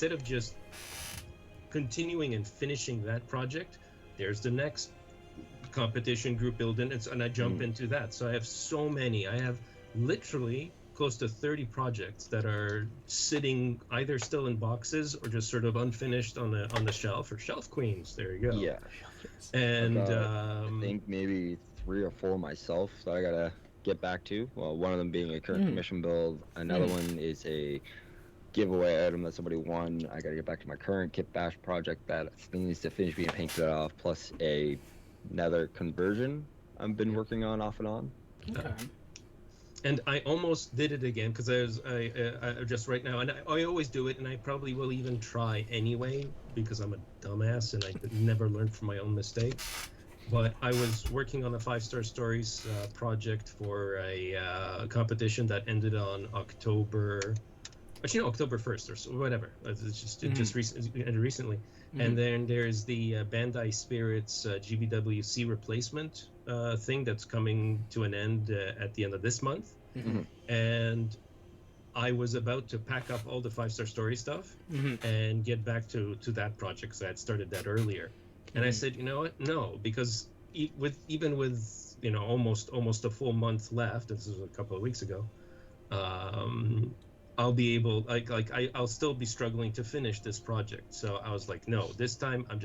instead of just continuing and finishing that project, there's the next competition group building, and I jump into that. So I have so many. I have literally close to 30 projects that are sitting either still in boxes or just sort of unfinished on the shelf, or shelf queens. There you go. Yeah. And I think maybe 3 or 4 myself that I gotta get back to. Well, one of them being a current commission build. Another one is a giveaway item that somebody won. I gotta get back to my current kit bash project that still needs to finish being painted off, plus another conversion I've been working on off and on. Okay. And I almost did it again because I just right now, and I always do it, and I probably will even try anyway because I'm a dumbass and I never learned from my own mistakes. But I was working on a 5-Star Stories project for a competition that ended on October 1st or so, whatever. It just ended recently. And then there's the Bandai Spirits GBWC replacement thing that's coming to an end at the end of this month. And I was about to pack up all the 5-Star Story stuff and get back to that project because I had started that earlier. And I said, you know what? No, because even with almost a full month left, this was a couple of weeks ago, I'll be able, I'll still be struggling to finish this project. So I was like, no, this time I'm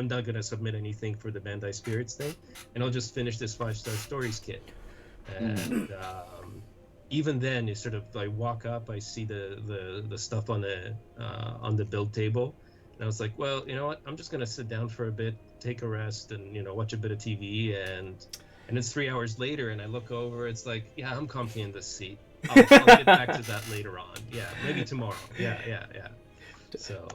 not going to submit anything for the Bandai Spirits thing, and I'll just finish this 5-Star Stories kit. And even then, it's sort of, I walk up, I see the stuff on the build table, and I was like, well, you know what? I'm just going to sit down for a bit, take a rest, and watch a bit of TV, and it's 3 hours later, and I look over, it's like, yeah, I'm comfy in this seat. I'll get back to that later on. Yeah, maybe tomorrow. Yeah. So.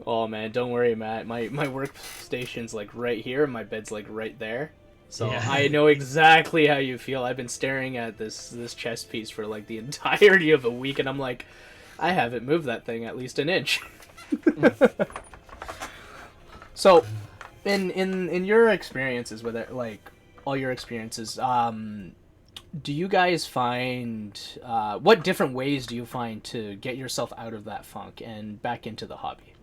Oh man, don't worry, Matt. My workstation's like right here, and my bed's like right there. So yeah. I know exactly how you feel. I've been staring at this chess piece for like the entirety of a week, and I'm like, I haven't moved that thing at least an inch. So, in your experiences with it, like all your experiences, do you guys find what different ways do you find to get yourself out of that funk and back into the hobby?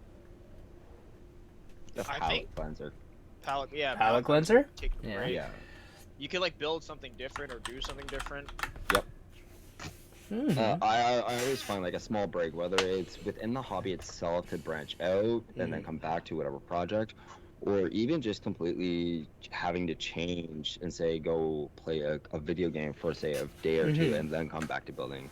The palette cleanser. Palette cleanser? Yeah. You could like build something different or do something different. Yep. I always find like a small break, whether it's within the hobby itself to branch out and then come back to whatever project, or even just completely having to change and say go play a video game for say a day or two and then come back to building.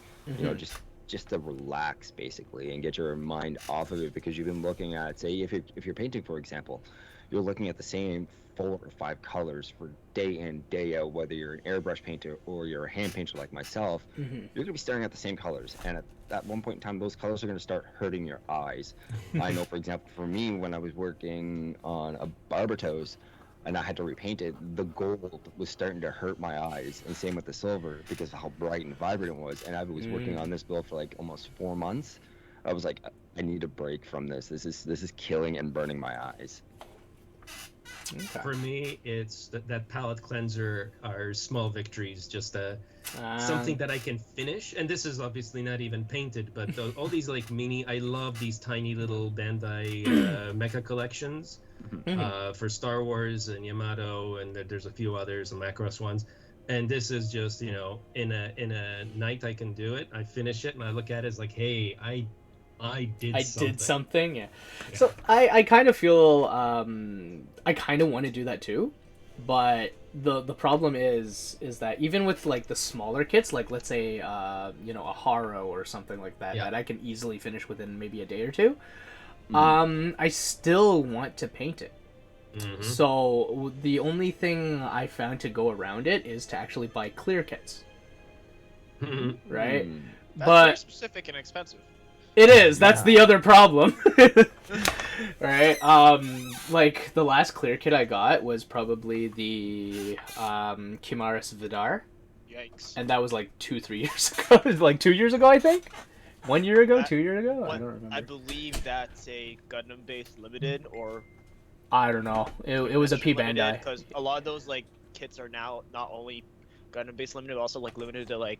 Just to relax basically and get your mind off of it, because you've been looking at, say, if you're painting, for example, you're looking at the same 4 or 5 colors for day in, day out, whether you're an airbrush painter or you're a hand painter like myself. You're going to be staring at the same colors, and at one point in time those colors are going to start hurting your eyes. I know, for example, for me, when I was working on a Barbatos and I had to repaint it, the gold was starting to hurt my eyes, and same with the silver because of how bright and vibrant it was. And I was working on this build for like almost 4 months. I was like, I need a break from this. This is killing and burning my eyes. Okay. For me, it's that palette cleanser are small victories, just something that I can finish. And this is obviously not even painted, but all these like I love these tiny little Bandai mecha collections for Star Wars and Yamato, and there's a few others, and Macross ones. And this is just, in a night I can do it. I finish it and I look at it as like, hey, I did something. Yeah. So I kind of feel I kind of want to do that too, but the problem is that even with like the smaller kits, like let's say a Haro or something like that, that I can easily finish within maybe a day or two, I still want to paint it. So the only thing I found to go around it is to actually buy clear kits. Right? That's very specific and expensive. It is. That's the other problem. Right? Like, the last clear kit I got was probably the Chimaris Vidar. Yikes. And that was like 2-3 years ago. Like 2 years ago, I think? 1 year ago? 2 years ago? I don't remember. I believe that's a Gundam-based limited, or... I don't know. It was a P Bandai. Because a lot of those like kits are now not only Gundam-based limited, but also like limited to like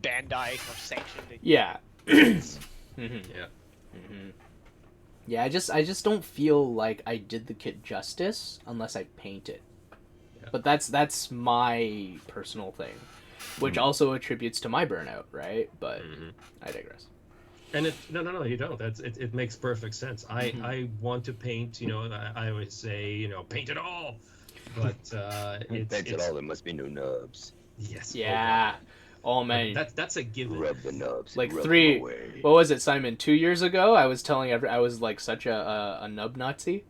Bandai or sanctioned. Yeah. Yeah, I just don't feel like I did the kit justice unless I paint it. Yeah. But that's my personal thing, which also attributes to my burnout, right? But I digress. And no, you don't. It makes perfect sense. I want to paint. You know, I always say, you know, paint it all. But Paint it all. There must be no nubs. yes. Yeah. Oh Oh, man. that's a given. Rub the nubs. Like rub three. them away. What was it, Simon? 2 years ago, I was telling I was like such a nub Nazi.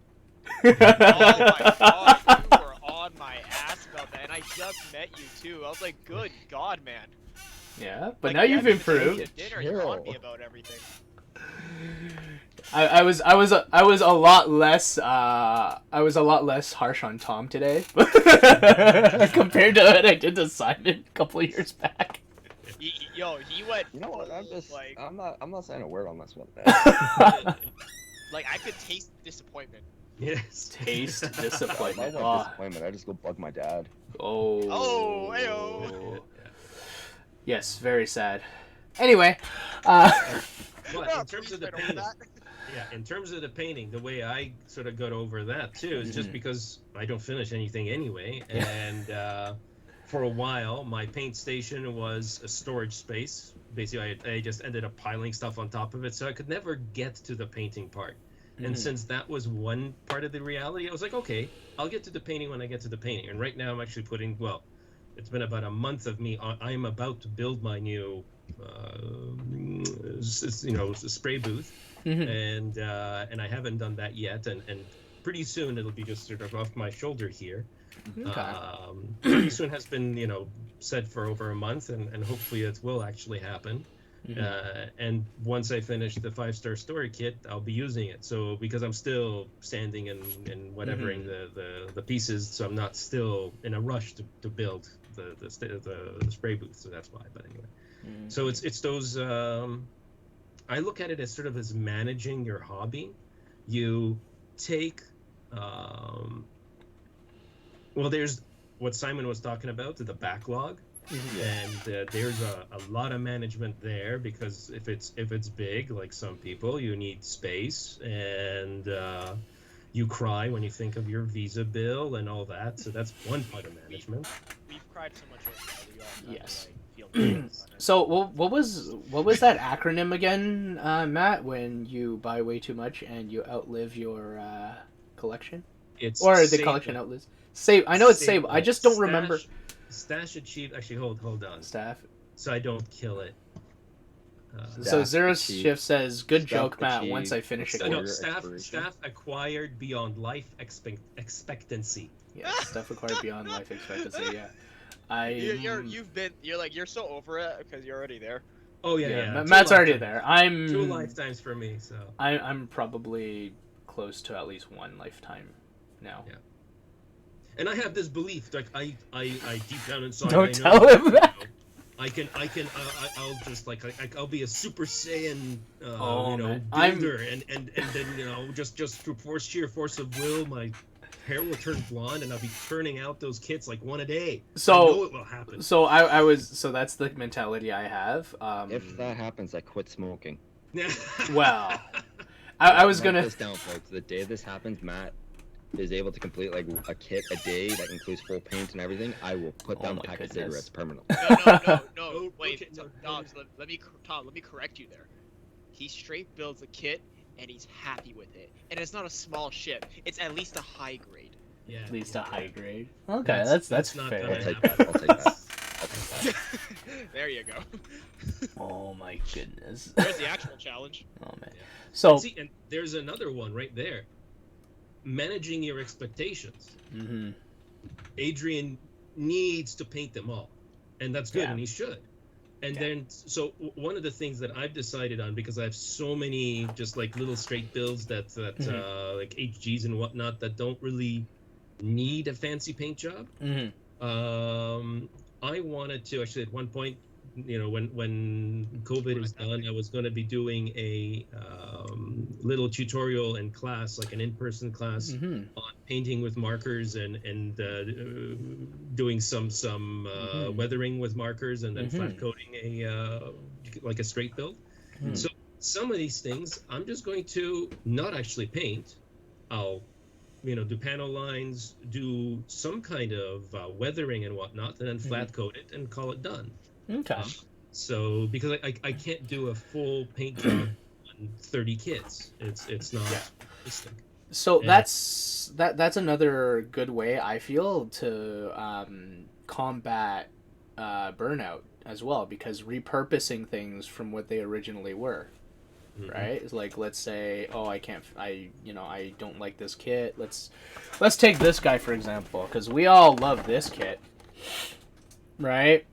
Oh my god, you were on my ass about that, and I just met you too. I was like, good god, man. Yeah, but Like, now we you've hadn't even improved. taken dinner, you're on me about everything. I was a lot less harsh on Tom today compared to what I did to Simon a couple of years back. Yo, he went. You know what? Like, I'm not saying a word on this one. That. like I could taste disappointment. Yes. Taste I disappointment. want disappointment. I just go bug my dad. Oh. Oh, ayo. Yes, very sad. Anyway, But in terms of the painting, in terms of the painting, the way I sort of got over that too is just because I don't finish anything anyway, and for a while my paint station was a storage space. Basically, I just ended up piling stuff on top of it, so I could never get to the painting part. And since that was one part of the reality, I was like, okay, I'll get to the painting when I get to the painting. And right now I'm actually putting, well, it's been about a month of me. I'm about to build my new, spray booth, and I haven't done that yet. And pretty soon it'll be just sort of off my shoulder here. Okay. Pretty soon has been, set for over a month, and hopefully it will actually happen. And once I finish the 5-star story kit, I'll be using it. So because I'm still sanding and whatevering the pieces, so I'm not still in a rush to build the spray booth. So that's why. But anyway, so it's those. I look at it as sort of as managing your hobby. You take. Well, there's what Simon was talking about, the backlog. And there's a lot of management there, because if it's big, like some people, you need space, and you cry when you think of your visa bill and all that. So that's one part of management. We've cried so much over that. We all Yes. Feel bad. So what was that acronym again, Matt? When you buy way too much and you outlive your collection, It's or the save- collection outlives. Save. I know it's save. I just don't remember. Stash achieved. Actually, hold on. Staff. So I don't kill it. So Zero achieved. Shift says, "Good Staff joke, Matt. achieved. Once I finish it." So No, your staff expiration? acquired beyond life expectancy. Yeah, stuff acquired beyond life expectancy. Yeah, You're so over it because you're already there. Oh yeah. Ma- Two Matt's already lifetimes. there. I'm 2 lifetimes for me. So I'm probably close to at least 1 lifetime now. Yeah. And I have this belief, like I deep down inside. Don't I tell know, him that. I'll just I'll be a Super Saiyan, Oh, man. builder, and then just through sheer force of will, my hair will turn blonde, and I'll be turning out those kits like one a day. So- I know it will happen. So I was that's the mentality I have. If that happens, I quit smoking. Well, I was Write gonna. this down, folks. The day this happens, Matt is able to complete like a kit a day that includes full paint and everything. I will put Oh down my the pack of goodness. cigarettes permanently. No. Oh, Wait, okay, no, Dobbs, let me correct you there. He straight builds a kit and he's happy with it, and it's not a small ship. It's at least a high grade. Yeah, At least yeah, a high yeah. grade. Okay, that's not fair. gonna I'll take happen. that. I'll take that. I'll take that. There you go. Oh my goodness. There's the actual challenge. Oh man. Yeah. So. See, and there's another one right there. Managing your expectations. Mhm. Adrian needs to paint them all, and that's good, Yeah. and he should. And Yeah. then, so one of the things that I've decided on, because I have so many just like little straight builds that like HGs and whatnot that don't really need a fancy paint job. Mhm. I wanted to actually at one point, when COVID is done, I was going to be doing a little tutorial and class, like an in-person class Mhm. on painting with markers and doing some weathering with markers, and then flat coating a like a straight build. So some of these things I'm just going to not actually paint. I'll, do panel lines, do some kind of weathering and whatnot, and then flat coat it and call it done. Okay. So because I can't do a full paint job on 30 kits, it's not realistic. So And- that's another good way I feel to combat burnout as well, because repurposing things from what they originally were, right? It's like, let's say, oh, I don't like this kit. Let's take this guy for example, because we all love this kit, right?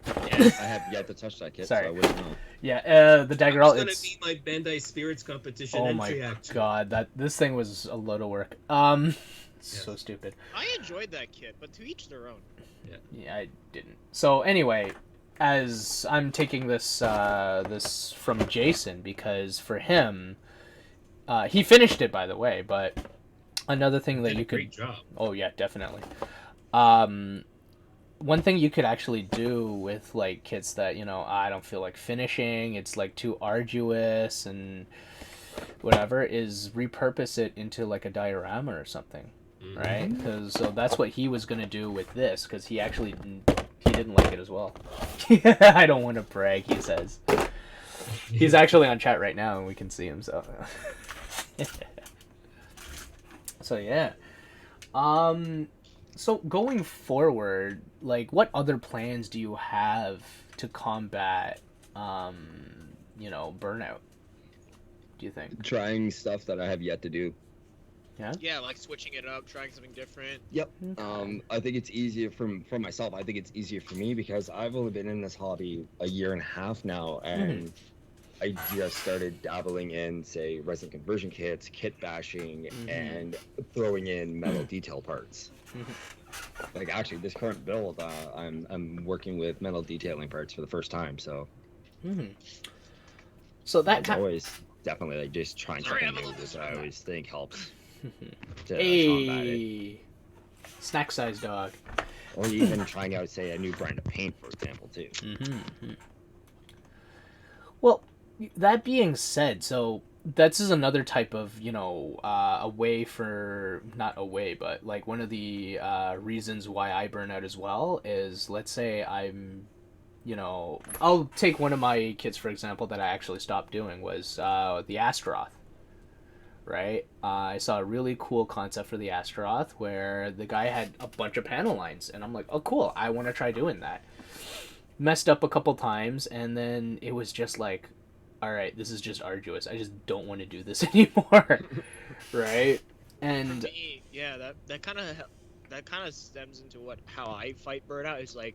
I have yet to touch that kit, Sorry. so I wouldn't know. Yeah, the Dagger. It's gonna be my Bandai Spirits competition Oh entry my act. god, this thing was a load of work. So stupid. I enjoyed that kit, but to each their own. Yeah, I didn't. So anyway, as I'm taking this from Jason, because for him, he finished it by the way. But another thing that Did a you could, great job. oh yeah, definitely. One thing you could actually do with like kits that I don't feel like finishing, it's like too arduous and whatever, is repurpose it into like a diorama or something. Right? Because so that's what he was gonna do with this, because he actually didn't like it as well. I don't want to brag, he says. He's actually on chat right now, and we can see him. So, so yeah. So going forward, like, what other plans do you have to combat, burnout? Do you think? Trying stuff that I have yet to do. Yeah, like switching it up, trying something different. Yep. Okay. I think it's easier for myself. I think it's easier for me because I've only been in this hobby a year and a half now, and I just started dabbling in, say, resin conversion kits, kit bashing, and throwing in metal detail parts. Like, actually, this current build, I'm working with metal detailing parts for the first time, so So that it's always definitely like just trying something new, which I always think helps to combat it. Hey, snack size dog. Or even trying out, say, a new brand of paint, for example, too. Well, that being said, so this is another type of a way for, not a way, but like one of the reasons why I burn out as well is, let's say I'm I'll take one of my kits for example that I actually stopped doing was the Astaroth. Right? I saw a really cool concept for the Astaroth where the guy had a bunch of panel lines, and I'm like, oh cool, I want to try doing that. Messed up a couple times, and then it was just like, all right, this is just arduous. I just don't want to do this anymore. Right? And For me, yeah, that kind of stems into how I fight burnout. Is like,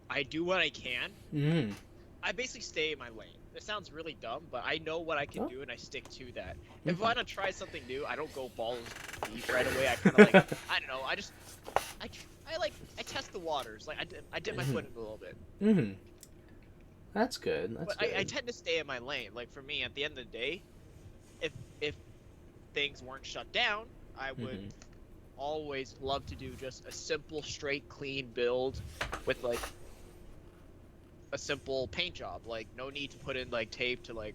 I do what I can. I basically stay in my lane. It sounds really dumb, but I know what I can do and I stick to that. If I want to try something new, I don't go balls deep right away. I kind of like, I don't know. I test the waters. Like I dip my foot in a little bit. That's good. But I tend to stay in my lane. Like for me, at the end of the day, if things weren't shut down, I would always love to do just a simple, straight, clean build with like a simple paint job. Like no need to put in like tape to like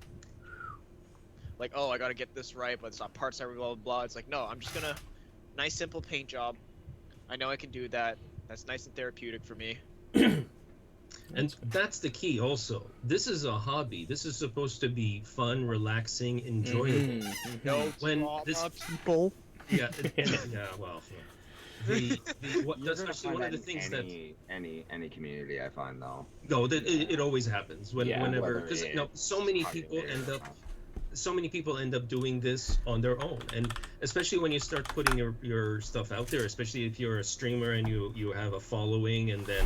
oh, I gotta get this right, but it's not parts every blah blah blah. It's like, no, I'm just gonna nice simple paint job. I know I can do that. That's nice and therapeutic for me. And that's the key also. This is a hobby. This is supposed to be fun, relaxing, enjoyable. No When this people. yeah, well, that's actually one of the things that any community I find though. no, it always happens whenever, because so many people end up doing this on their own, and especially when you start putting your stuff out there, especially if you're a streamer and you have a following, and then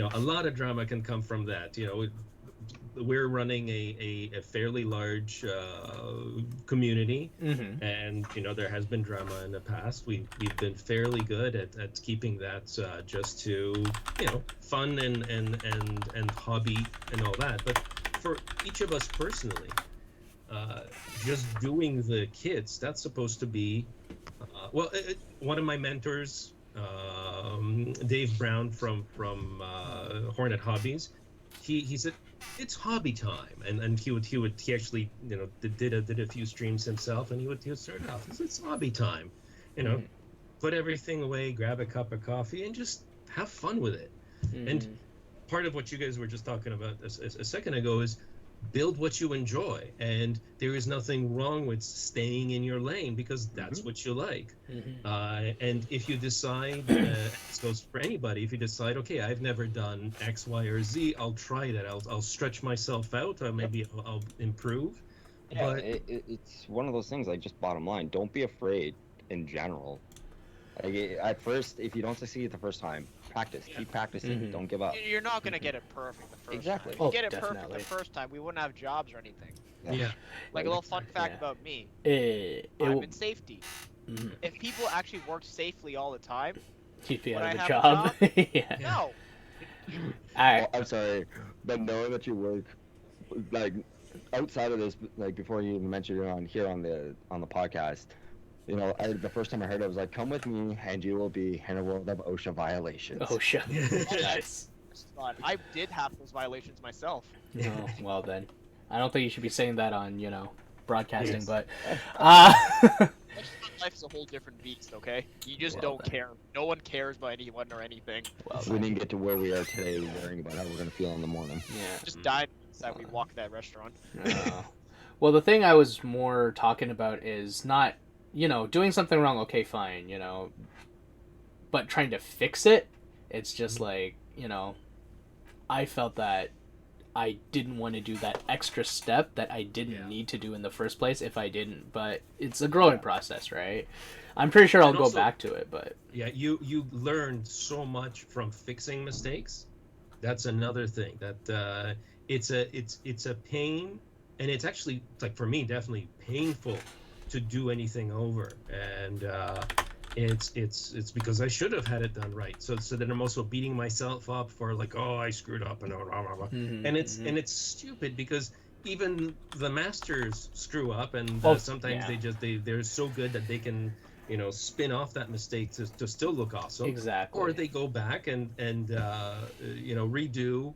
a lot of drama can come from that. We're running a fairly large community, and there has been drama in the past. We've been fairly good at keeping that just to fun and hobby and all that. But for each of us personally, just doing the kits, that's supposed to be one of my mentors, Dave Brown from Hornet Hobbies, he said it's hobby time, and he actually did a few streams himself, and he would start off. It's hobby time, you know, put everything away, grab a cup of coffee, and just have fun with it. And part of what you guys were just talking about a second ago is build what you enjoy, and there is nothing wrong with staying in your lane because that's what you like. And if you decide, this goes for anybody, if you decide, okay, I've never done X, Y, or Z, I'll try that. I'll stretch myself out. Maybe I'll improve. Yeah, But it's one of those things. Like, just bottom line, don't be afraid in general. Like, at first, if you don't succeed the first time, practice. Keep practicing. Don't give up. You're not gonna get it perfect the first Exactly. time. If you get it definitely. perfect the first time, we wouldn't have jobs or anything. yeah, Like a little fun fact about me, I'm I'm in safety. If people actually worked safely all the time, You'd be would out I of a have job. a job? Yeah. No. Well, I'm sorry, but knowing that you work, like, outside of this, like, before you even mentioned it on the podcast, you know, the first time I heard it, I was like, "Come with me, and you will be in a world of OSHA violations." Oh shit. Yeah. Nice. I did have those violations myself. Oh, well then. I don't think you should be saying that on, broadcasting, Yes. but Life's a whole different beast, okay? You just Well, don't then. care. No one cares about anyone or anything. well, We didn't get to where we are today, worrying about how we're gonna feel in the morning. yeah. Just died that we walked that restaurant. Well, the thing I was more talking about is not, doing something wrong, okay, fine, but trying to fix it, it's just like, I felt that I didn't want to do that extra step that I didn't need to do in the first place if I didn't, but it's a growing process, right? I'm pretty sure I'll And go also- back to it, but Yeah, you learn so much from fixing mistakes. That's another thing that it's a pain, and it's actually, like, for me, definitely painful to do anything over, and it's because I should have had it done right. So then I'm also beating myself up for, like, oh, I screwed up and blah, blah, blah. And it's stupid because even the masters screw up, and sometimes they're so good that they can spin off that mistake to still look awesome. Exactly. Or they go back and redo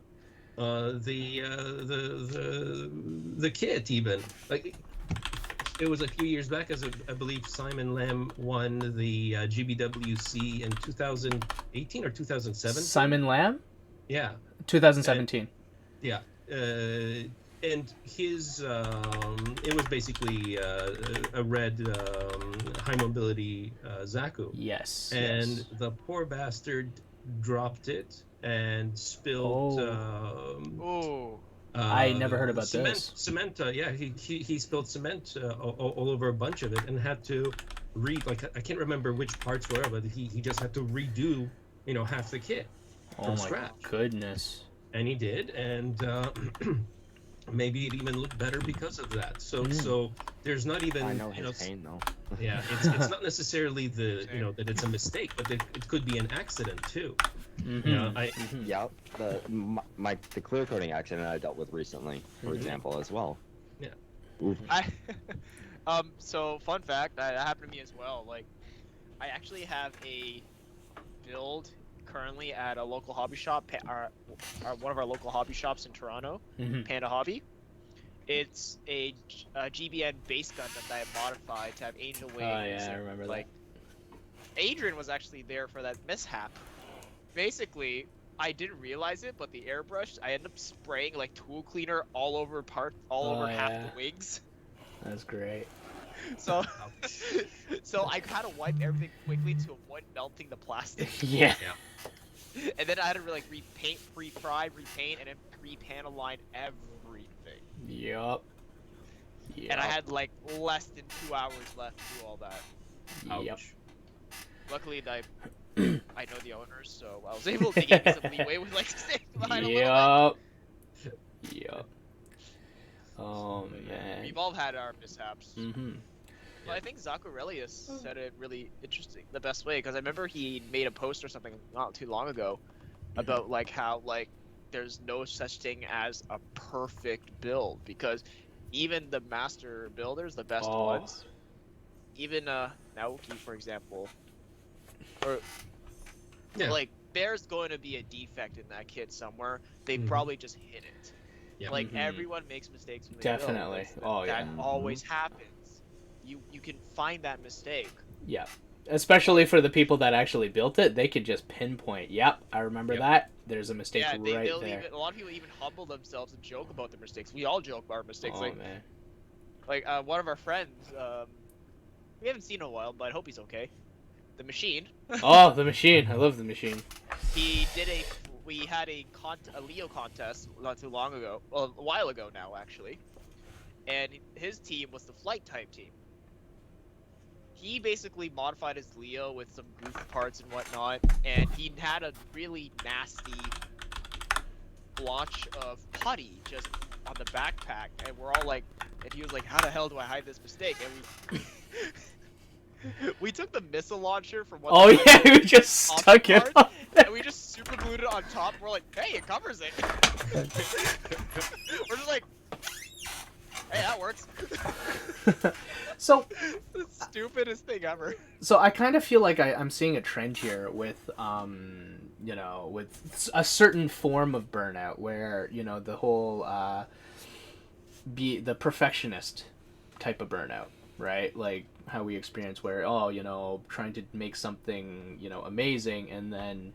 the kit even. Like, it was a few years back, as I believe Simon Lamb won the GBWC in 2018 or 2007. Simon Lamb? Yeah. 2017. Yeah. And his it was basically a red high mobility Zaku. Yes. And the poor bastard dropped it and spilled. Oh. I never heard about cement, this. Cement. Yeah, he spilled cement all over a bunch of it and had to I can't remember which parts were, but he just had to redo half the kit from scratch. Goodness. And he did, and maybe it even looked better because of that. So there's not even I know his pain though. Yeah, it's not necessarily that it's a mistake, but it could be an accident too. Yeah, the clear coating accident I dealt with recently, for example, as well. Yeah. Oof. So fun fact, that happened to me as well. Like, I actually have a build currently at a local hobby shop, one of our local hobby shops in Toronto, Panda Hobby. It's a GBN base gun that I modified to have angel wings. Oh yeah, I remember that. Adrian was actually there for that mishap. Basically, I didn't realize it, but the airbrush, I ended up spraying like tool cleaner all over half the wings. That's great. So I kind of wiped everything quickly to avoid melting the plastic. Yeah. And then I had to like repaint, pre-fry, repaint, and then pre-panel line everything. Yup. And I had like less than 2 hours left to do all that. Yep. Luckily, I know the owners, so I was able to give me some leeway with like staying behind a little Yup. bit. Oh man. We've all had our mishaps. Mhm. But I think Zacharelius said it really interesting, the best way, because I remember he made a post or something not too long ago about like how like there's no such thing as a perfect build, because even the master builders, the best ones, even Naoki, for example, or like there's going to be a defect in that kit somewhere. They Mhm. probably just hit it. Yeah. Like Mhm. everyone makes mistakes when they Definitely. build. Oh, That yeah. always happens. You can find that mistake. Yeah. Especially for the people that actually built it, they could just pinpoint, yep, I remember Yep. that. There's a mistake Yeah, right they'll there. even a lot of people even humble themselves and joke about their mistakes. We all joke about our mistakes. Oh, man. One of our friends, we haven't seen in a while, but I hope he's okay. The machine. Oh, the machine. I love the machine. He did we had a Leo contest not too long ago, well, a while ago now actually, and his team was the flight type team. He basically modified his Leo with some goof parts and whatnot, and he had a really nasty blotch of putty just on the backpack, and we're all like, and he was like, how the hell do I hide this mistake? And we took the missile launcher from one Oh, of the yeah, we just option stuck it parts, on there. and we just super glued it on top. We're like, hey, it covers it. We're just like, hey, that works. So, The stupidest thing ever. so I kind of feel like I'm seeing a trend here with, you know, with a certain form of burnout where, you know, the whole, be the perfectionist type of burnout, right? Like how we experience where, oh, you know, trying to make something, you know, amazing and then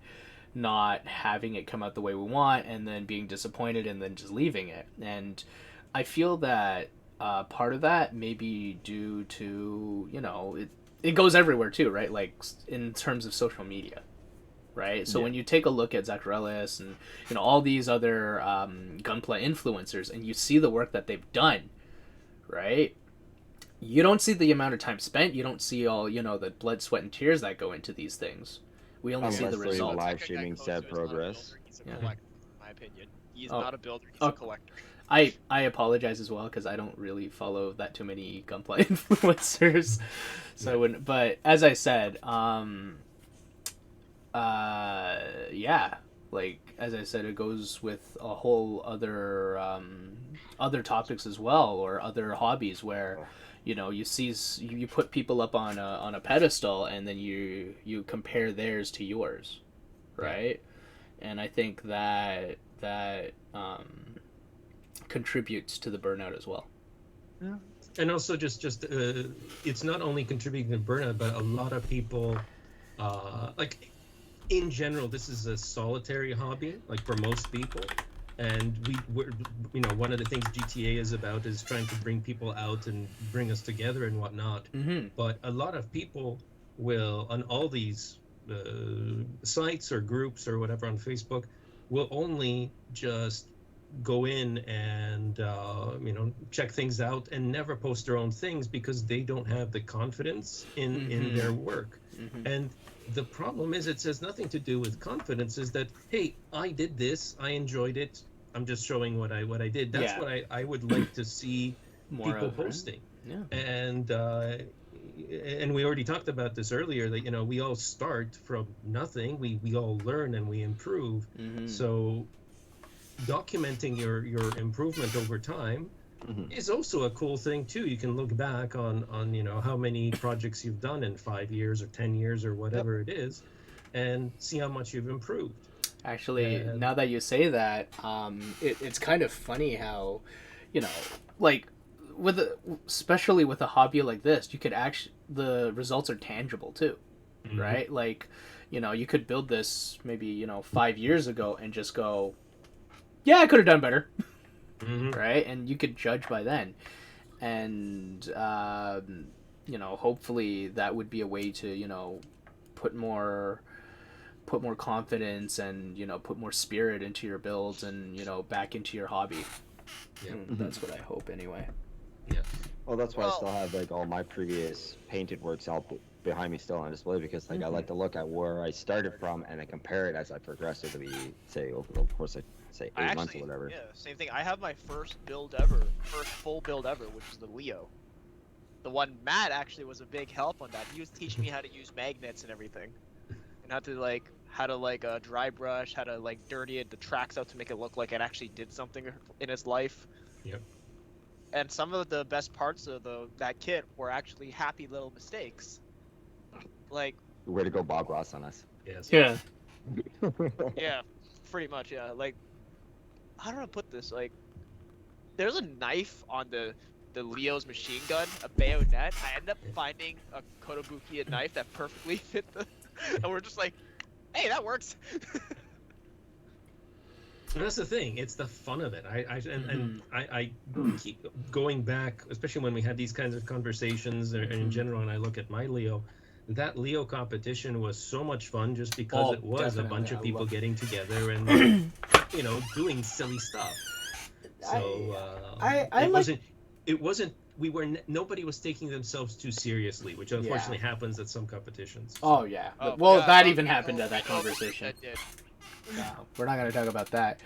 not having it come out the way we want and then being disappointed and then just leaving it. And I feel that part of that may be due to, you know, it goes everywhere too, right? Like in terms of social media, right? So Yeah. when you take a look at Zacharellis and, you know, all these other Gunpla influencers and you see the work that they've done, right? You don't see the amount of time spent. You don't see all, you know, the blood, sweat, and tears that go into these things. We only see the Unless they results. live streaming said progress. He's a Yeah. collector, in my opinion. He's Oh. not a builder, he's Oh. a collector. I apologize as well because I don't really follow that too many Gunpla influencers, so I wouldn't. But as I said, yeah, like as I said, it goes with a whole other other topics as well, or other hobbies where, you know, you put people up on a pedestal and then you compare theirs to yours, right? And I think that contributes to the burnout as well. And also just it's not only contributing to burnout, but a lot of people like in general, this is a solitary hobby, like for most people. And we're, you know, one of the things GTA is about is trying to bring people out and bring us together and whatnot. Mm-hmm. But a lot of people will, on all these sites or groups or whatever on Facebook, will only just go in and you know, check things out and never post their own things because they don't have the confidence in their work. And the problem is, it has nothing to do with confidence. Is that, hey, I did this, I enjoyed it, I'm just showing what I did. That's Yeah. what I would like to see More people of, right? posting. Yeah. And we already talked about this earlier, that, you know, we all start from nothing, we all learn and we improve. So documenting your improvement over time is also a cool thing too. You can look back on you know, how many projects you've done in 5 years or 10 years or whatever it is, and see how much you've improved. Actually, now that you say that, it's kind of funny how, you know, like especially with a hobby like this, you could actually, the results are tangible too, right? Like, you know, you could build this maybe, you know, 5 years ago and just go, yeah, I could have done better. Right? And you could judge by then. And, you know, hopefully that would be a way to, you know, put more confidence and, you know, put more spirit into your builds and, you know, back into your hobby. Yeah. That's what I hope anyway. Yeah. Well, that's why I still have like all my previous painted works out behind me still on display, because like I like to look at where I started from and then compare it as I progress to the, say, over the course of, say, 8 months or whatever. Yeah, same thing. I have my first build ever, first full build ever, which is the Leo. The one Matt actually was a big help on that. He was teaching me how to use magnets and everything, and how to dry brush, how to like dirty the tracks out to make it look like it actually did something in its life. Yep. And some of the best parts of that kit were actually happy little mistakes. Like, Way to go, Bob Ross, on us. Yes. Yeah. Yeah, pretty much. Yeah, like how do I put this? Like, there's a knife on the Leo's machine gun, a bayonet. I end up finding a Kotobukiya knife that perfectly fit the, and we're just like, hey, that works. And that's the thing. It's the fun of it. And I keep going back, especially when we had these kinds of conversations, or in general. And I look at my Leo. That Leo competition was so much fun, just because it was a bunch of people getting together and doing silly stuff. So it wasn't. Nobody was taking themselves too seriously, which unfortunately happens at some competitions. Oh yeah. Oh, Well, yeah, that some even people- happened at that people conversation. that did. No, we're not gonna talk about that.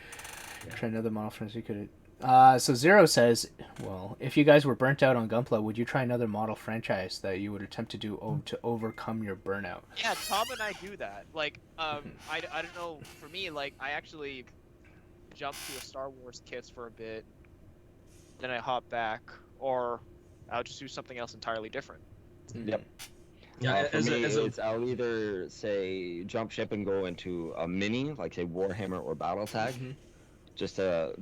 Yeah. Try another model franchise. You could. So Zero says, well, if you guys were burnt out on Gunpla, would you try another model franchise that you would attempt to do to overcome your burnout? Yeah, Tom and I do that. Like, I don't know. For me, like, I actually jumped to a Star Wars kits for a bit, then I hop back, or I'll just do something else entirely different. Yep. Yeah, For me, I'll either say jump ship and go into a mini, like say Warhammer or BattleTag, just to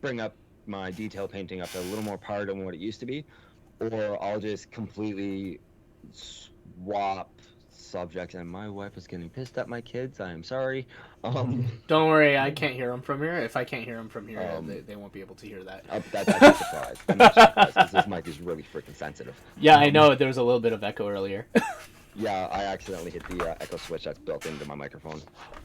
bring up my detail painting up to a little more par than what it used to be, or I'll just completely swap subjects. And my wife is getting pissed at my kids. I am sorry. Don't worry, I can't hear them from here. If I can't hear them from here, Um, they won't be able to hear that. That's actually a surprise. I'm not surprised because this mic is really freaking sensitive. Yeah, I know. There was a little bit of echo earlier. Yeah, I accidentally hit the echo switch that's built into my microphone.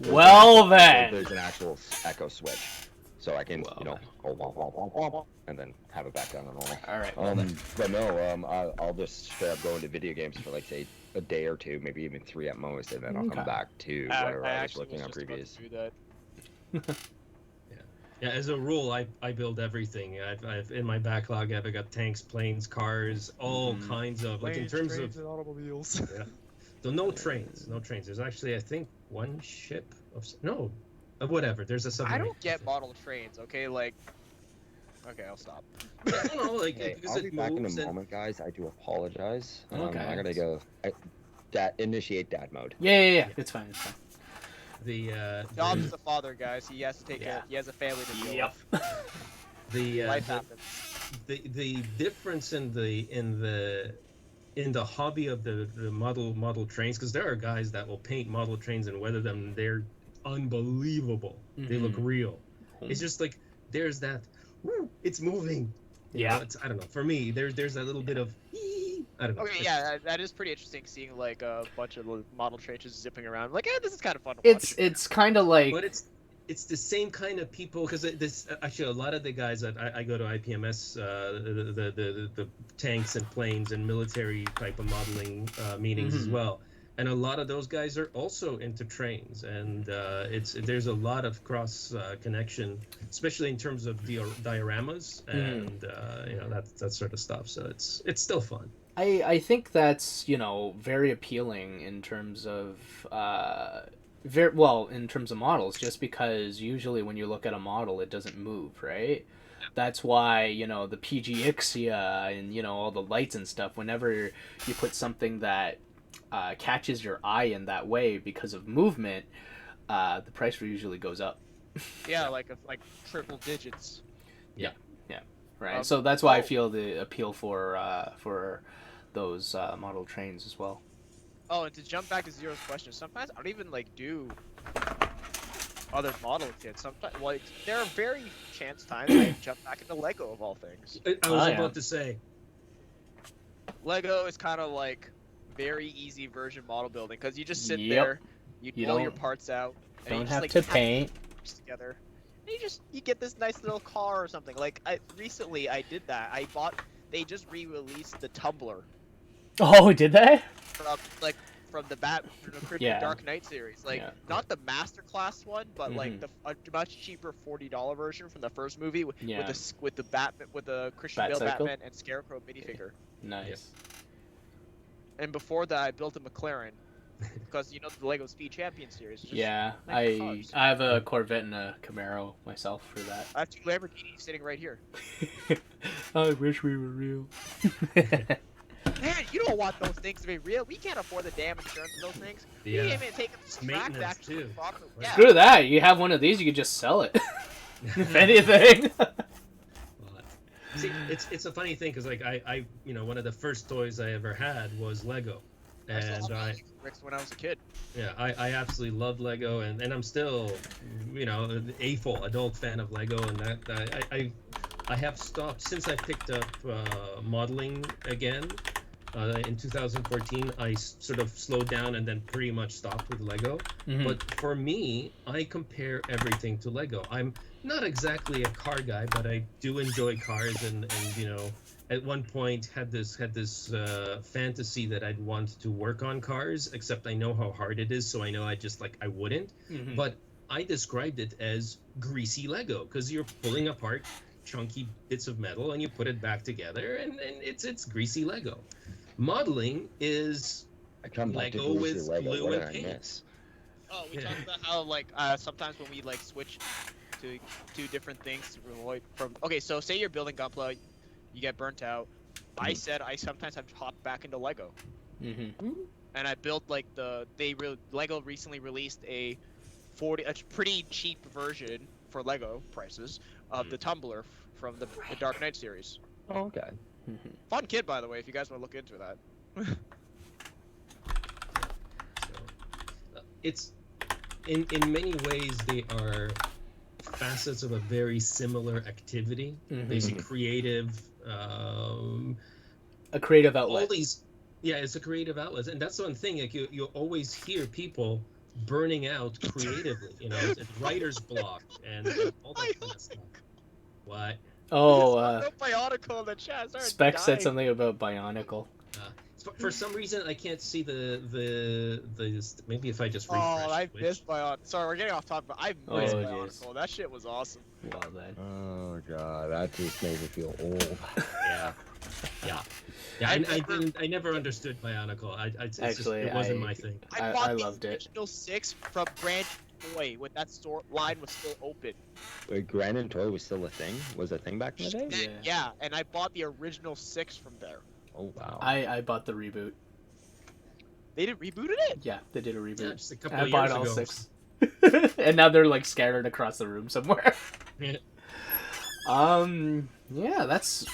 Well then. There's an actual echo switch, so I can, go wah, wah, wah, wah, wah, and then have it back down to normal. All right. But no, I'll just straight up go into video games for like say a day or two, maybe even 3 at most, and then I'll come back to whatever I was working on previous. To do that. Yeah, as a rule, I build everything. I've in my backlog. I've got tanks, planes, cars, all kinds of like in terms of and automobiles. Yeah. So no trains. There's actually I think one ship of whatever. There's a I submarine. don't get model trains. Okay, like. Okay, I'll stop. No, like Hey, because I'll be it back in a moves and moment, guys. I do apologize. Okay. I gotta go. Initiate dad mode. Yeah. It's fine. It's fine. the Dom's is a father, guys. He has to take care. He has a family to deal with. the Life happens. the difference in the hobby of the model trains, because there are guys that will paint model trains and weather them, and they're unbelievable. They look real. It's just like there's that it's moving. I don't know, for me there's that little bit of I don't know. Okay, yeah, that is pretty interesting seeing like a bunch of model trains just zipping around. Like, this is kind of fun to watch. It's kind of like. But it's the same kind of people, because this actually a lot of the guys that I go to IPMS, the tanks and planes and military type of modeling meetings as well, and a lot of those guys are also into trains, and there's a lot of cross connection, especially in terms of dioramas and that sort of stuff. So it's still fun. I think that's very appealing in terms of in terms of models, just because usually when you look at a model it doesn't move, right? That's why the PG Ixia and all the lights and stuff, whenever you put something that catches your eye in that way because of movement, the price usually goes up. Yeah, like triple digits. Right. So that's why I feel the appeal for those model trains as well. Oh, and to jump back to Zero's question, sometimes I don't even do other model kits. Sometimes, there are very chance times I jump back into Lego of all things. I was about to say, Lego is kind of like very easy version model building, because you just sit Yep. there, you You pull don't- your parts out, and Don't you have just, to paint. together. And you get this nice little car or something. Like recently I did that. They just re-released the Tumbler Oh, did they? from the Cryptic Yeah. Dark Knight series. Not the Master Class one, but a much cheaper $40 version from the first movie with the Batman, with the Christian Bale Bat-cycle? Batman and Scarecrow minifigure. Nice. And before that, I built a McLaren because the Lego Speed Champion series. Just Yeah, nice cars. I have a Corvette and a Camaro myself for that. I have 2 Lamborghinis sitting right here. I wish we were real. Man, you don't want those things to be real. We can't afford the damn insurance of those things. We Yeah. can't even take them to the track to Maintenance, actually too. properly. Right. Yeah. Screw that. You have one of these, you could just sell it. If anything. But, see, it's a funny thing because like I one of the first toys I ever had was Lego, I still and have I Lego bricks when I was a kid. yeah I absolutely loved Lego, and I'm still a full adult fan of Lego, and that I have stopped since I picked up modeling again. In 2014, I sort of slowed down and then pretty much stopped with Lego. Mhm. But for me, I compare everything to Lego. I'm not exactly a car guy, but I do enjoy cars, and at one point had this fantasy that I'd want to work on cars, except I know how hard it is, so I know I wouldn't. Mhm. But I described it as greasy Lego because you're pulling apart chunky bits of metal and you put it back together, and it's greasy Lego. Modeling is I come back to Lego Greasy with Lego. glue What and did I paint. miss? Oh, we Yeah. talked about how like sometimes when we like switch to two different things to avoid from. Okay, so say you're building Gunpla, you get burnt out. I said I sometimes have to hop back into Lego, Mhm. and I built like Lego recently released a pretty cheap version for Lego prices of the Tumbler from the Dark Knight series. Oh, okay. Mhm. Fun kid, by the way, if you guys want to look into that. So it's in many ways they are facets of a very similar activity. Mhm. Basic creative, A creative all outlet. these. Yeah, it's a creative outlet, and that's one thing. Like you always hear people burning out creatively. It's writer's block and all that kind of stuff. What? Oh, No Bionicle in the chat. Sorry, Spec said dying. something about Bionicle. For some reason, I can't see the maybe if I just refresh. Oh, I Twitch. missed Bionicle. Sorry, we're getting off topic, but I Oh, missed jeez. Bionicle. That shit was awesome. Well then. Oh god, that just made me feel old. Yeah. Yeah. I never understood Bionicle. Actually, it wasn't my thing. I bought loved the it. original 6 from Brand Toy when that store line was still open. Wait, Grand and Toy was still a thing? Was a thing back in the day? Yeah. Yeah, and I bought the original 6 from there. Oh wow. I bought the reboot. They did rebooted it? Yeah, they did a reboot. Yeah, just a couple I of bought years all ago. 6. And now they're like scattered across the room somewhere. Yeah. Yeah, that's.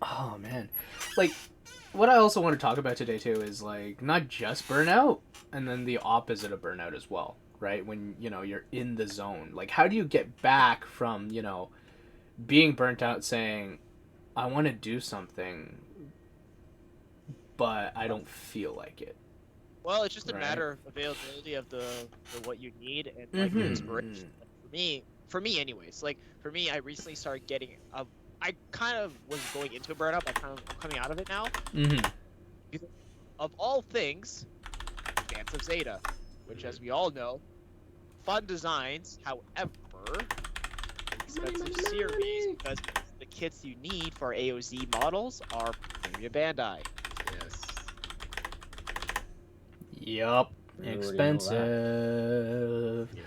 Oh man, like, what I also want to talk about today too is like not just burnout, and then the opposite of burnout as well, right? When you're in the zone, like how do you get back from being burnt out, saying, I want to do something, but I don't feel like it. Well, it's just a Right. matter of availability of the what you need and like the Mhm. inspiration. For me anyways, like for me I recently started getting I kind of was going into a burnout, but I'm coming out of it now. Mm-hmm. Of all things, Dance of Zeta, which as we all know, fun designs, however, expensive series because the kits you need for AOZ models are premium Bandai. Yes. Yup. We already know that. Expensive. Yeah.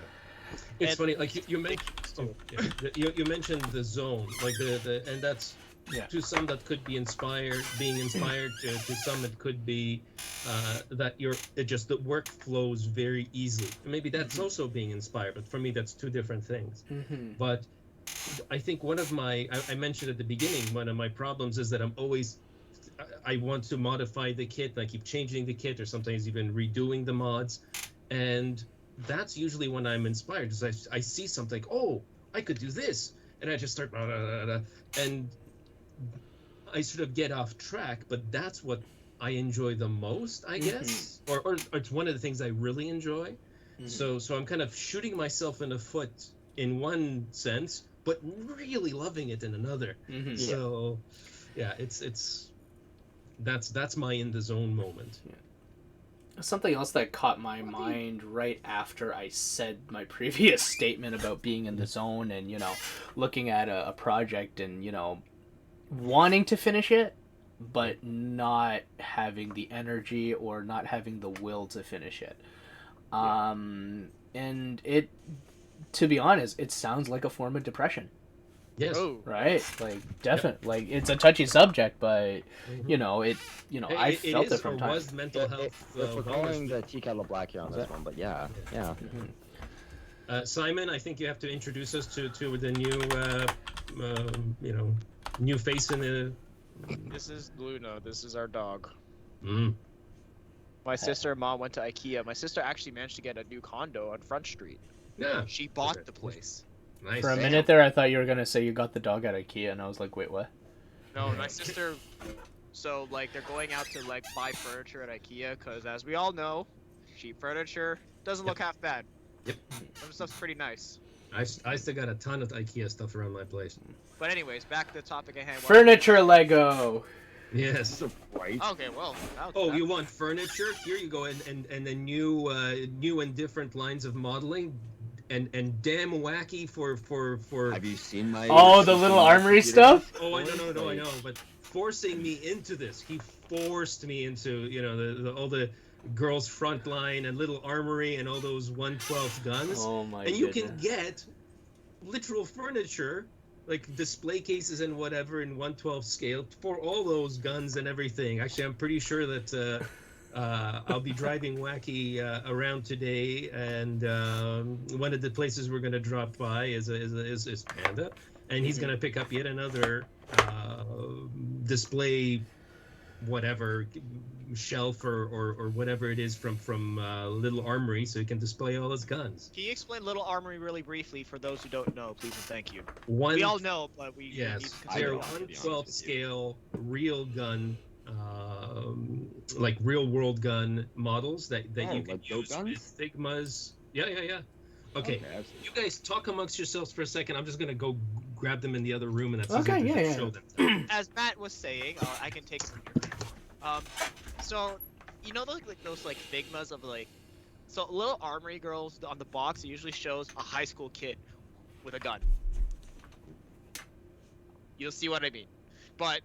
It's And- funny, like you mentioned. Oh, yeah. You mentioned the zone, like and that's Yeah. to some that could be being inspired. To some it could be that the work flows very easily. Maybe that's also being inspired, but for me that's two different things. Mm-hmm. But I think one of I mentioned at the beginning, one of my problems is that I want to modify the kit. I keep changing the kit, or sometimes even redoing the mods, and that's usually when I'm inspired. Because I see something, oh, I could do this, and I just start, and I sort of get off track. But that's what I enjoy the most, I guess, or it's one of the things I really enjoy. So I'm kind of shooting myself in the foot in one sense, but really loving it in another. Mm-hmm. So yeah, that's my in the zone moment. Something else that caught my mind right after I said my previous statement about being in the zone and looking at a project and wanting to finish it but not having the energy or not having the will to finish it. And it, to be honest, it sounds like a form of depression. Yes. Oh, right? Like definitely, like it's a touchy subject, but Mhm. you know I It felt is it from or time. was mental health If we're wellness. calling the tea kettle black here on this one, but yeah. Mhm. Simon, I think you have to introduce us to the new, new face in the. this is Luna. This is our dog. Mm. My sister and mom went to IKEA. My sister actually managed to get a new condo on Front Street. Yeah. She bought Okay. the place. Nice. For a Damn. minute there, I thought you were gonna say you got the dog at IKEA, and I was like, wait, what? No, my sister. So like they're going out to like buy furniture at IKEA because as we all know, cheap furniture doesn't look half bad. Yep. Some stuff's pretty nice. I still got a ton of IKEA stuff around my place. But anyways, back to the topic at hand. Furniture Lego. Yes. Right. Okay, well. Oh, you want furniture? Here you go, and the new and different lines of modeling, and damn wacky for. Have you seen my? Oh, the little armory stuff? Oh, I know, but forcing me into this. He forced me into all the girls' front line and little armory and all those 1/12 guns. Oh my and you goodness. can get literal furniture, like display cases and whatever in 1/12 scale for all those guns and everything. Actually, I'm pretty sure that I'll be driving Wacky around today, and one of the places we're going to drop by is Panda, and he's going to pick up yet another display, whatever shelf or whatever it is from Little Armory, so he can display all his guns. Can you explain Little Armory really briefly for those who don't know, please and thank you? One, We all know, but we yes, need to they're consider. I don't, to be honest 1/12 with you. scale real gun, like real world gun models that Oh, you can like dope use guns? with Figmas. Yeah. Okay, I've seen you guys talk amongst yourselves for a second. I'm just gonna go grab them in the other room, and that's Okay, easier to yeah. show them. As Matt was saying, I can take. So you know those like Figmas of like, so Little Armory Girls on the box it usually shows a high school kid with a gun. You'll see what I mean, but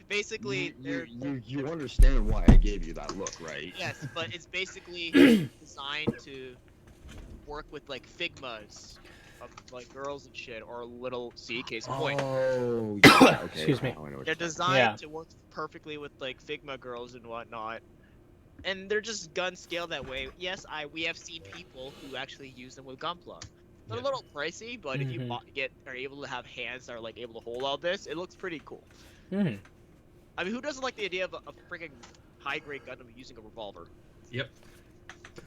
basically you understand why I gave you that look, right? yes, but it's basically designed to work with like Figmas of like girls and shit or little case in point. Oh, yeah. Okay. Excuse me. now I know what They're you're talking designed Yeah. to work perfectly with like Figma girls and whatnot, and they're just gun scale that way. Yes, we have seen people who actually use them with Gunpla. They're Yeah. a little pricey, but if you Mhm. are able to have hands that are like able to hold all this, it looks pretty cool. Hmm. I mean, who doesn't like the idea of a freaking high grade gun using a revolver?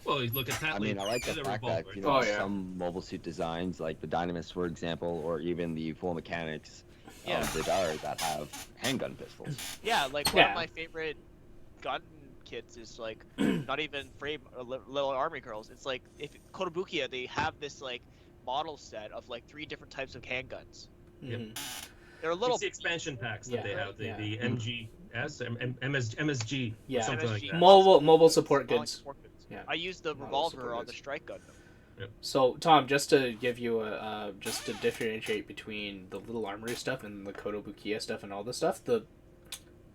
Well, you look at that. I mean, I like the fact that Oh, yeah. some mobile suit designs, like the Dynamis, for example, or even the full mechanics Yeah. of the Dart that have handgun pistols. Yeah, like one Yeah. of my favorite gun kits is like not even frame or little army girls. It's like if Kotobukiya they have this like model set of like 3 different types of handguns. Mhm. They're a little It's the expansion packs that Yeah. they have, the Yeah. the MGS, MSG, Yeah. something like MSG. that. Mobile support small goods. support goods. Yeah. I used the Model revolver support on the goods. strike gun. So Tom, just to give you just to differentiate between the Little Armory stuff and the Kotobukiya stuff and all this stuff, the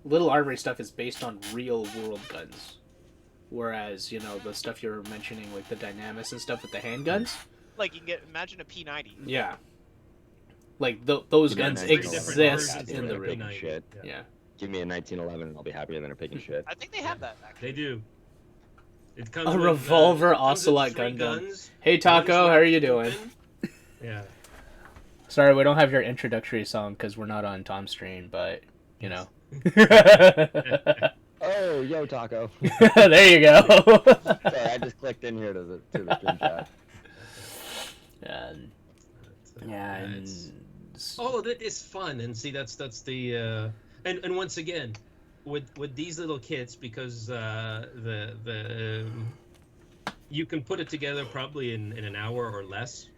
Little Armory stuff is based on real world guns, whereas the stuff you're mentioning, like the Dynamis and stuff with the handguns, Like you can imagine a P90. yeah, like those Give me a guns 1911 exist versions in of the a real. pig shit. Yeah. Give me a 1911 and I'll be happier than a pig and shit. I think they have that actually. They do. It comes A with, revolver it comes with Ocelot 3 gun gun. guns. Hey Taco, One's how are you open. doing? Yeah. Sorry, we don't have your introductory song because we're not on Tom's stream, but Oh, yo, Taco. there you go. Sorry, I just clicked in here to the stream chat. And, yeah, and Oh, that is fun, and see that's the and once again, with these little kits, because you can put it together probably in an hour or less.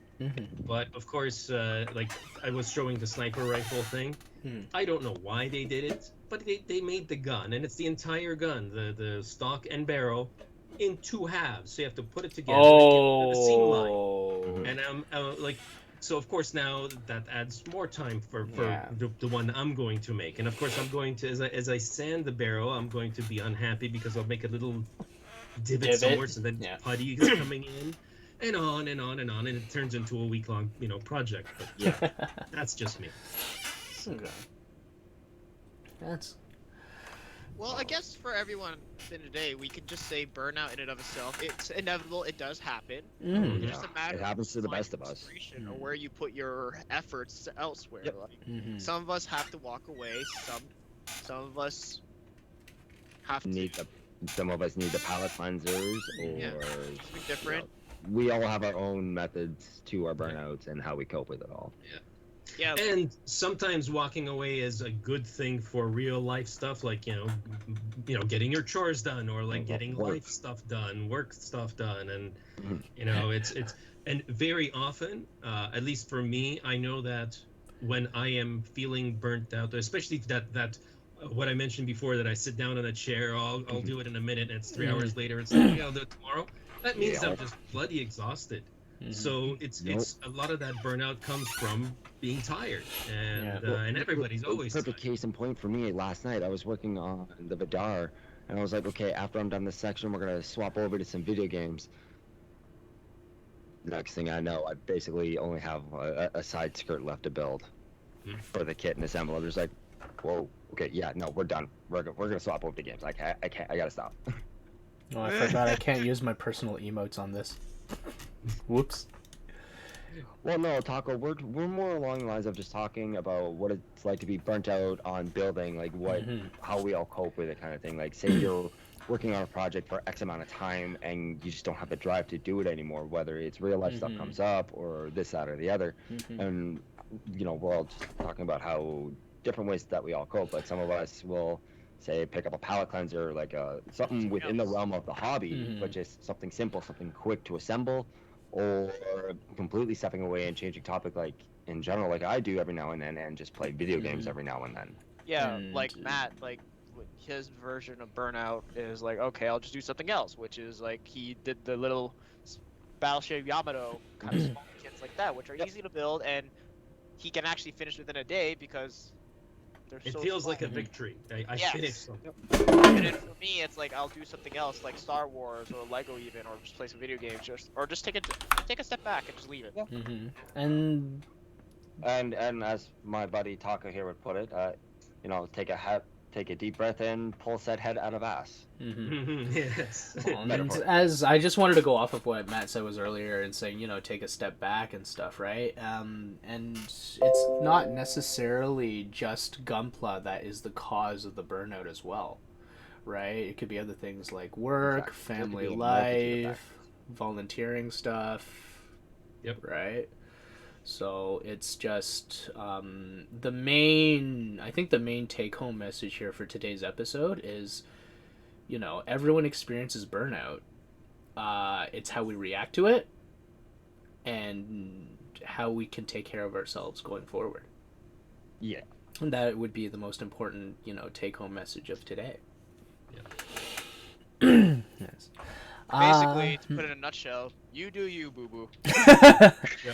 But of course, like I was showing the sniper rifle thing. I don't know why they did it, but they made the gun, and it's the entire gun, the stock and barrel, in 2 halves. So you have to put it together. And get the seam line. Oh. And like, so of course now that adds more time for Yeah. the one I'm going to make. And of course I'm going to, as I sand the barrel, I'm going to be unhappy because I'll make a little divot somewhere, so then Yeah. putty is coming in. and on and on and on, and it turns into a week-long, project. But yeah, that's just me. Okay. That's Well, I guess for everyone in the day, we could just say burnout in and of itself. It's inevitable. It does happen. mm, It's just a matter It happens to the of finding best of us. inspiration or where you put your efforts elsewhere. Yep. Like mhm. some of us have to walk away. Some of us have Need to some of us need the palate cleansers, or Yeah. be different. we all have our own methods to our burnouts and how we cope with it all. Yeah. And sometimes walking away is a good thing for real life stuff, like getting your chores done, or like getting Work. life stuff done, work stuff done, and Mhm. it's and very often, at least for me, I know that when I am feeling burnt out, especially that what I mentioned before, that I sit down in a chair, I'll do it in a minute, and it's 3 hours later, it's like, I'll do it tomorrow. That means Yeah. I'm just bloody exhausted. Mhm. So it's a lot of that burnout comes from being tired, and and everybody's always Perfect tired. case in point for me. Last night I was working on the Vidar, and I was like, okay, after I'm done this section, we're gonna swap over to some video games. Next thing I know, I basically only have a side skirt left to build for the kit and assemble. I'm just like, whoa, okay, yeah, no, we're done. We're gonna swap over to games. I gotta stop. Oh, I forgot I can't use my personal emotes on this. Whoops. Well, no, Taco, we're more along the lines of just talking about what it's like to be burnt out on building, like how we all cope with it, kind of thing. Like, say you're working on a project for X amount of time and you just don't have the drive to do it anymore, whether it's real life stuff comes up or this, that, or the other. And we're all just talking about how different ways that we all cope. Like, some of us will say pick up a palette cleanser, like something within the realm of the hobby, but just something simple, something quick to assemble, or completely stepping away and changing topic, like in general, like I do every now and then, and just play video games every now and then. Yeah, And- like Matt, like his version of burnout is like, okay, I'll just do something else, which is like he did the little Battleship Yamato kind of small kits like that, which are easy to build, and he can actually finish within a day because they're It so feels small. like a victory. I Yes. finished something. And then for me, it's like I'll do something else, like Star Wars or Lego even, or just play some video games, or just take a step back and just leave it. And And as my buddy Taka here would put it, take a deep breath in, pull said head out of ass. Yes. and Metaphor. as I just wanted to go off of what Matt said was earlier and saying, take a step back and stuff, right? And it's not necessarily just Gunpla that is the cause of the burnout as well, right? It could be other things like work, Exactly. There could family be a multitude of life, volunteering stuff. Yep. Right? So it's just the main take-home message here for today's episode is, everyone experiences burnout. It's how we react to it and how we can take care of ourselves going forward. Yeah. And that would be the most important, take-home message of today. Yes. Basically, to put it in a nutshell, you do you, boo boo. Yeah.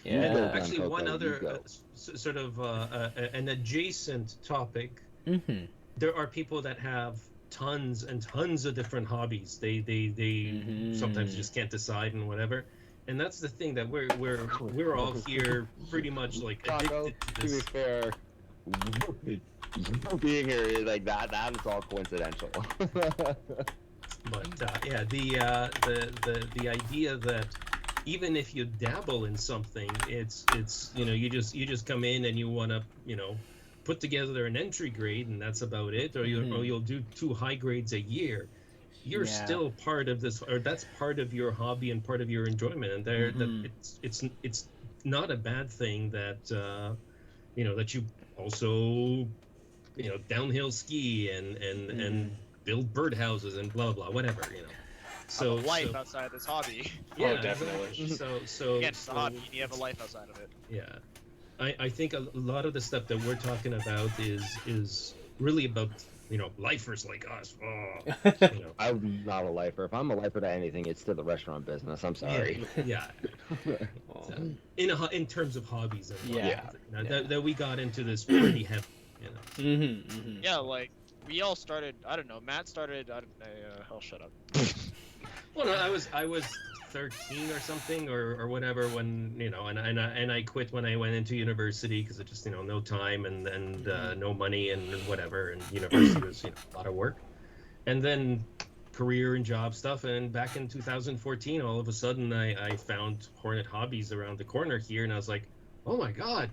And Yeah. actually, Coco, one you other go. sort of an adjacent topic. Mm-hmm. There are people that have tons and tons of different hobbies. They sometimes just can't decide and whatever. And that's the thing, that we're all here pretty much like Taco, addicted to to be this. fair, you being here is like that is all coincidental. But yeah, the idea that even if you dabble in something, it's you just come in and you want to put together an entry grade and that's about it, or you'll do 2 high grades a year. You're still part of this, or that's part of your hobby and part of your enjoyment, and that it's not a bad thing that that you also downhill ski and build birdhouses and blah blah whatever. So life outside of this hobby. Yeah, definitely. Exactly. So Again, it's a hobby. You need to have a life outside of it. yeah, I think a lot of the stuff that we're talking about is really about lifers like us. I'm not a lifer. If I'm a lifer to anything, it's to the restaurant business. I'm sorry. Yeah. In terms of hobbies and that we got into this pretty heavy. Yeah, like we all started. I don't know. Matt started. I'll shut up. Well, no, I was 13 or something or whatever when and I quit when I went into university because it just no time and no money and whatever, and university was a lot of work, and then career and job stuff. And back in 2014, all of a sudden I found Hornet Hobbies around the corner here, and I was like, oh my god,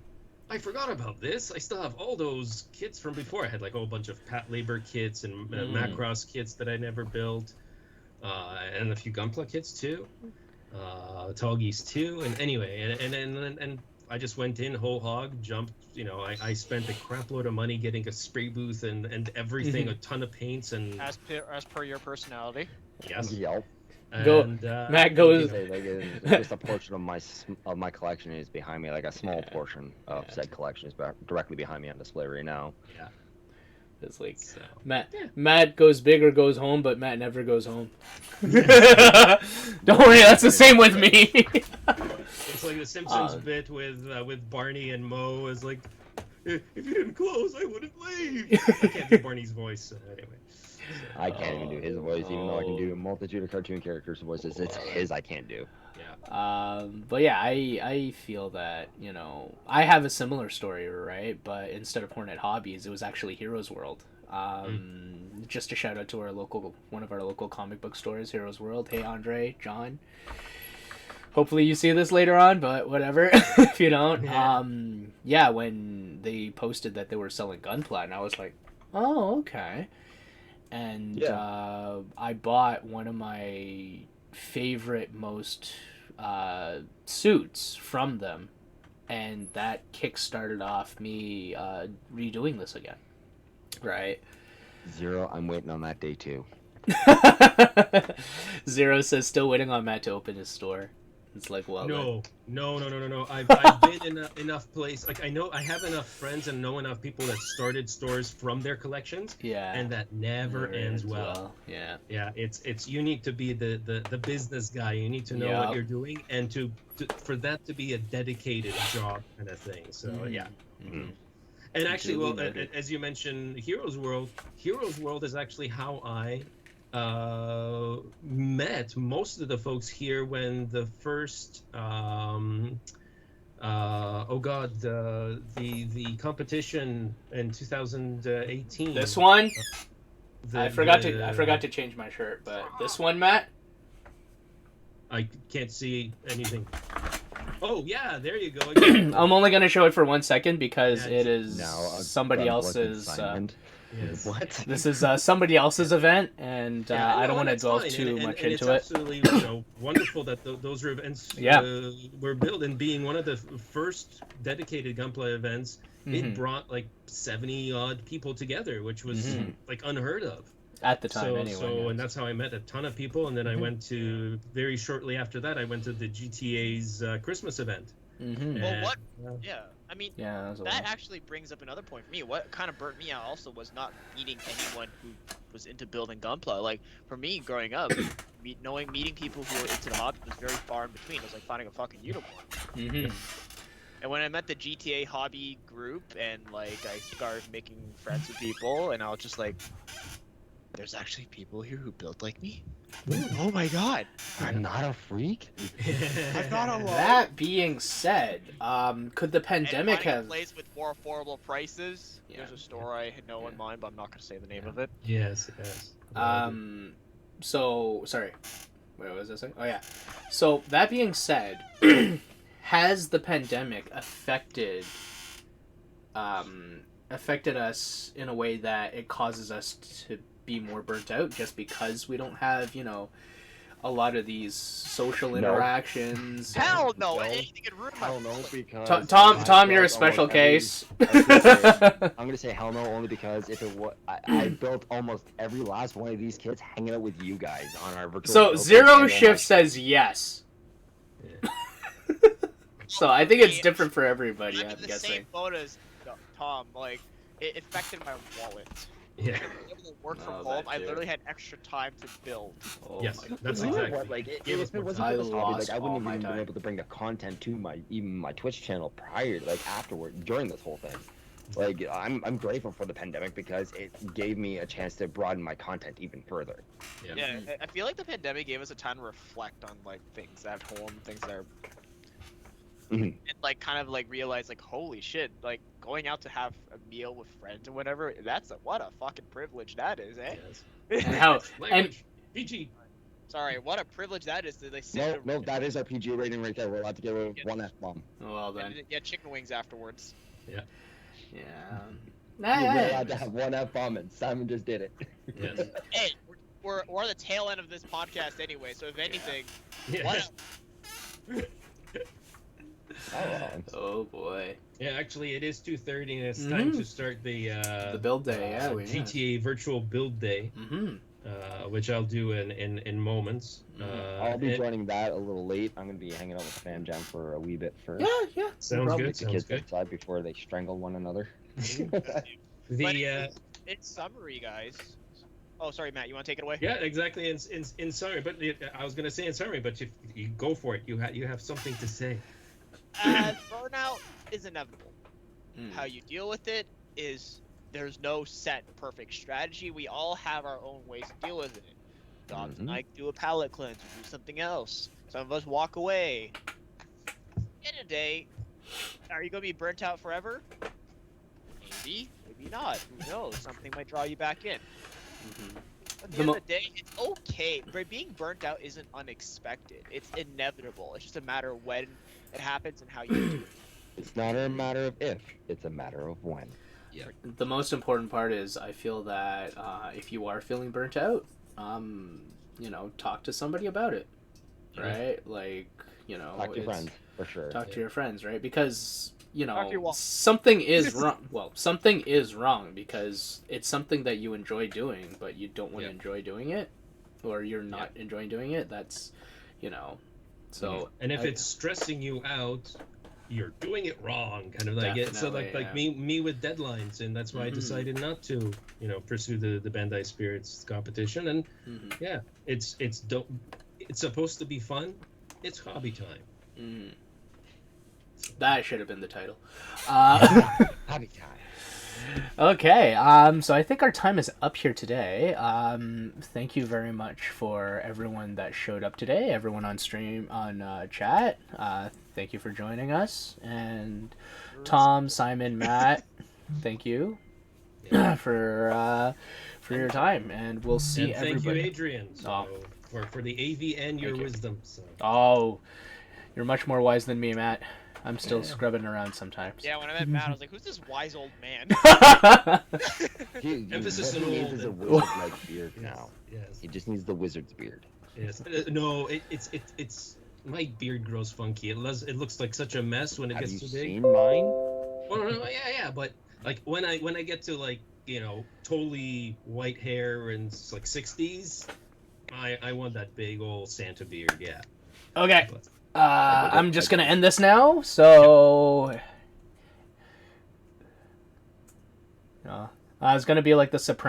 I forgot about this. I still have all those kits from before. I had like a whole bunch of Pat Labor kits and Macross kits that I never built, and a few Gunpla kits too, Tall Geese too. And anyway, and I just went in whole hog, jumped. I spent a crap load of money getting a spray booth and everything, a ton of paints and As per your personality. yes. Yep. And, Matt goes. Just a portion of my collection is behind me, like a small portion of said collection is directly behind me on display right now. Yeah. It's like So, Matt goes big or goes home, but Matt never goes home. Don't worry, that's the same with me. it's like the Simpsons bit with Barney and Moe is like, if you didn't close, I wouldn't leave. I can't do Barney's voice, so anyway. I can't even do his voice, even though I can do a multitude of cartoon characters' voices. It's his I can't do. Yeah. But yeah, I feel that, I have a similar story, right? But instead of Hornet Hobbies, it was actually Heroes World. Just a shout out to one of our local comic book stores, Heroes World. Hey, Andre, John. Hopefully you see this later on, but whatever. If you don't. Yeah, when they posted that they were selling Gunpla, and I was like, oh, okay. And I bought one of my favorite most suits from them, and that kick-started off me redoing this again, right? Zero, I'm waiting on that day too. Zero says still waiting on Matt to open his store. It's like, well, No. I've been in enough place. Like I know I have enough friends and know enough people that started stores from their collections. Yeah. And that never ends well. Yeah. Yeah. It's you need to be the business guy. You need to know what you're doing, and to for that to be a dedicated job kind of thing. So yeah. Mm-hmm. And actually, well, as you mentioned, Heroes World is actually how I met most of the folks here when the first the competition in 2018. This one? I forgot to change my shirt, but this one, Matt? I can't see anything. Oh yeah, there you go. I'm only gonna show it for 1 second because it is now somebody else's. Yes. What? This is somebody else's event, and I don't want to delve too much into it. It's absolutely wonderful that those events were built, and being one of the first dedicated Gunpla events, it brought like 70 odd people together, which was like unheard of at the time. And that's how I met a ton of people. And then I went to, very shortly after that, I went to the GTA's Christmas event. Well, I mean, that actually brings up another point for me. What kind of burnt me out also was not meeting anyone who was into building Gunpla. Like, for me, growing up, meeting people who were into the hobby was very far in between. It was like finding a fucking unicorn. And when I met the GTA hobby group, and like I started making friends with people, and I was just like, there's actually people here who build like me? Oh my god. I'm not a freak? I'm not alone. That being said, could the pandemic and have... a place with more affordable prices. There's a store I know in mind, but I'm not going to say the name of it. Yes. So, sorry. Wait, what was I saying? Oh, yeah. So, that being said, has the pandemic affected us in a way that it causes us to be more burnt out just because we don't have, a lot of these social interactions? Hell no! Anything can ruin my... Hell no, because... Tom, you're a special case. I'm gonna say hell no only because if it was... I built almost every last one of these kits hanging out with you guys on our virtual... So, Zero Shift says yes. Yeah. So, I think it's different for everybody, I'm in the guessing. same boat as Tom, like, it affected my wallet. Yeah. Able to work from home, I literally had extra time to build. Oh Yes, my that's God. exactly. What, like, if Give it us more wasn't time. for this I hobby, lost like, I wouldn't all my even been time. able to bring the content to my Twitch channel prior, like, afterward, during this whole thing. Like I'm grateful for the pandemic because it gave me a chance to broaden my content even further. Yeah, I feel like the pandemic gave us a time to reflect on like things at home, things that are, Mhm. and like kind of like realize like holy shit, like going out to have a meal with friends or whatever. What a fucking privilege that is, eh? Yes. And how Language. PG. Sorry, what a privilege that is to like sit No, in a no, that is our PG rating right there. We're allowed to give it one F-bomb. well then, and get chicken wings afterwards. yeah. We're allowed to have one F-bomb, and Simon just did it. Yes. Hey, we're the tail end of this podcast anyway, so if anything, Yeah. what Oh boy. Yeah, actually, it is 2:30, and it's time to start the build day. Yeah, GTA virtual build day, which I'll do in moments. I'll be joining that a little late. I'm gonna be hanging out with Fam Jam for a wee bit first. Yeah. Sounds good. The Sounds kids good. outside before they strangle one another. The in summary, guys. Oh, sorry, Matt. You want to take it away? yeah, exactly. In summary, but I was gonna say in summary, but you go for it. You have something to say. Burnout is inevitable. How you deal with it is there's no set perfect strategy. We all have our own ways to deal with it. Dogs and I do a palate cleanse, we do something else. Some of us walk away. In a day, are you gonna be burnt out forever? Maybe, maybe not. Who knows? Something might draw you back in. At the end of the day, it's okay. But being burnt out isn't unexpected. It's inevitable. It's just a matter of when it happens and how you do it. It's not a matter of if, it's a matter of when. Yeah. The most important part is I feel that if you are feeling burnt out, talk to somebody about it, right? Like, Talk to your friends, for sure. Talk to your friends, right? Because Talk to your wall. something is wrong. Well, something is wrong because it's something that you enjoy doing, but you don't want to enjoy doing it, or you're not enjoying doing it. That's, so. And if it's stressing you out, you're doing it wrong, kind of like it. So like me with deadlines, and that's why I decided not to, pursue the Bandai Spirits competition. And it's supposed to be fun. It's hobby time. That should have been the title. Hobby time. Okay, so I think our time is up here today. Thank you very much for everyone that showed up today, everyone on stream, on chat. Thank you for joining us. And Tom, Simon, Matt, thank you for your time. And we'll see and thank everybody. you, Adrian, for the AV and your wisdom. So. Oh, you're much more wise than me, Matt. I'm still scrubbing around sometimes. Yeah, when I met Matt, I was like, who's this wise old man? Emphasis on He old. needs a wizard-like beard now. Yes. He just needs the wizard's beard. Yes. No, it's my beard grows funky. It looks like such a mess when it gets too big. Have you seen mine? Well, no, yeah, but like when I get to like totally white hair and like 60s, I want that big old Santa beard. Yeah. Okay. I'm just gonna end this now. So, it's gonna be like the Sopranos.